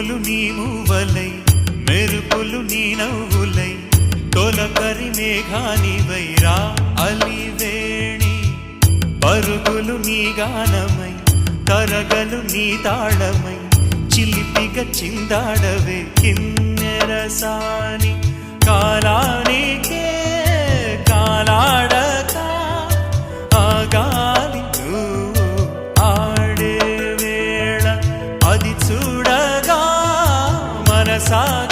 ఉరుములు నీ మూవలై మెరుపులు నీ నవ్వులై తొలకరి మేఘానివై రా అలివేణి పరుగులు నీ గానమై తరగలు నీ తాళమై చిలిపిగా చిందాడవే కిన్నెరసాని కాలానికే కాలాడక ఆగాలి నువ్వు ఆడే వేళ అది చూడగా మనసాగ